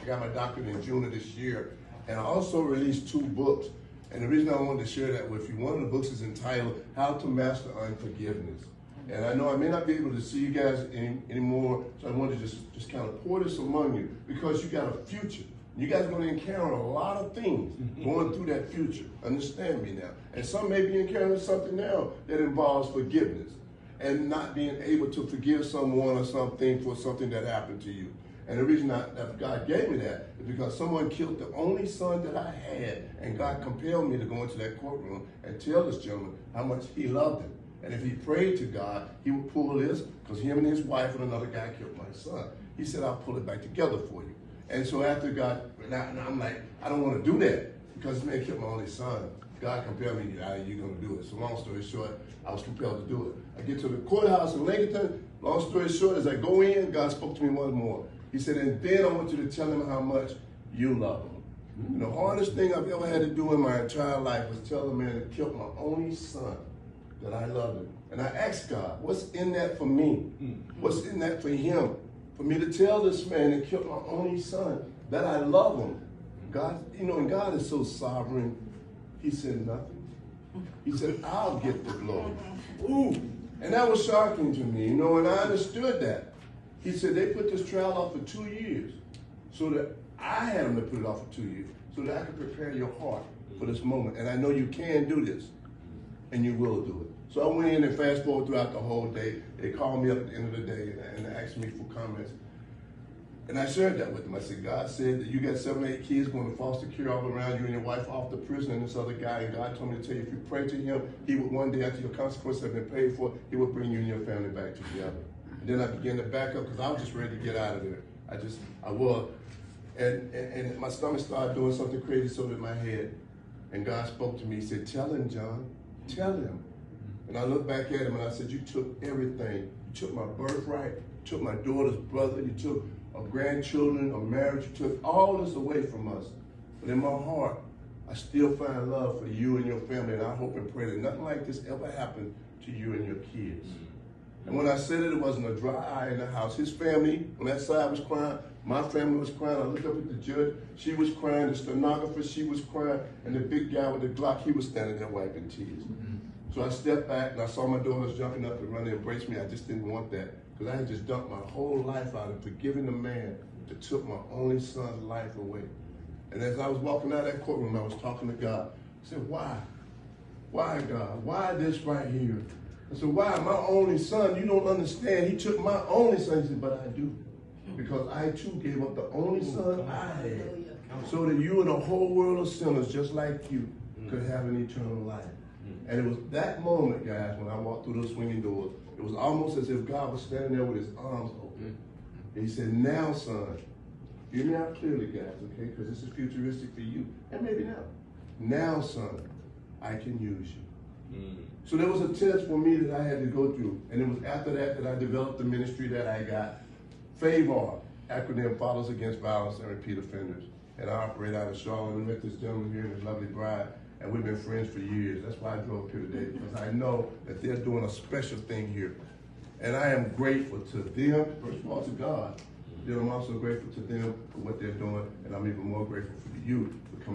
I got my doctorate in June of this year. And I also released 2 books. And the reason I wanted to share that with you, one of the books is entitled How to Master Unforgiveness. And I know I may not be able to see you guys anymore, so I wanted to just kind of pour this among you because you got a future. You guys are going to encounter a lot of things going through that future. Understand me now. And some may be encountering something now that involves forgiveness and not being able to forgive someone or something for something that happened to you. And the reason that God gave me that is because someone killed the only son that I had, and God compelled me to go into that courtroom and tell this gentleman how much he loved him. And if he prayed to God, he would pull this, because him and his wife and another guy killed my son. He said, I'll pull it back together for you. And so after God, now I'm like, I don't want to do that, because this man killed my only son. God compelled me, you're going to do it. So long story short, I was compelled to do it. I get to the courthouse in Lincoln. Long story short, as I go in, God spoke to me once more. He said, and then I want you to tell him how much you love him. And the hardest thing I've ever had to do in my entire life was tell the man that killed my only son that I love him. And I asked God, what's in that for me? What's in that for him? For me to tell this man that killed my only son that I love him. God, and God is so sovereign. He said nothing. He said, I'll get the glory. Ooh. And that was shocking to me, and I understood that. He said they put this trial off for 2 years so that I had them to put it off for 2 years so that I could prepare your heart for this moment. And I know you can do this, and you will do it. So I went in and fast forward throughout the whole day. They called me up at the end of the day and asked me for comments. And I shared that with them. I said, God said that you got 7 or 8 kids going to foster care all around you and your wife off the prison and this other guy. And God told me to tell you, if you pray to him, he would one day, after your consequences have been paid for, he will bring you and your family back together. And then I began to back up because I was just ready to get out of there. I was. And my stomach started doing something crazy, so did my head. And God spoke to me. He said, tell him, John, tell him. And I looked back at him and I said, you took everything. You took my birthright, you took my daughter's brother, you took our grandchildren, our marriage, you took all this away from us. But in my heart, I still find love for you and your family, and I hope and pray that nothing like this ever happened to you and your kids. And when I said it, it wasn't a dry eye in the house. His family on that side was crying. My family was crying. I looked up at the judge. She was crying. The stenographer, she was crying. And the big guy with the Glock, he was standing there wiping tears. So I stepped back, and I saw my daughters jumping up and running to embrace me. I just didn't want that, because I had just dumped my whole life out and forgiven the man that took my only son's life away. And as I was walking out of that courtroom, I was talking to God. I said, why? Why, God? Why this right here? I said, why? My only son, you don't understand. He took my only son. He said, but I do. Because I too gave up the only son I had so that you and a whole world of sinners just like you could have an eternal life. And it was that moment, guys, when I walked through those swinging doors, it was almost as if God was standing there with his arms open. And he said, now, son, hear me out clearly, guys, okay? Because this is futuristic for you, and maybe now. Now, son, I can use you. So there was a test for me that I had to go through. And it was after that that I developed the ministry that I got. FAVOR, acronym Fathers Against Violence and Repeat Offenders. And I operate out of Charlotte. We met this gentleman here and his lovely bride, and we've been friends for years. That's why I drove here today, because I know that they're doing a special thing here. And I am grateful to them, first of all to God. Then I'm also grateful to them for what they're doing, and I'm even more grateful for you for coming.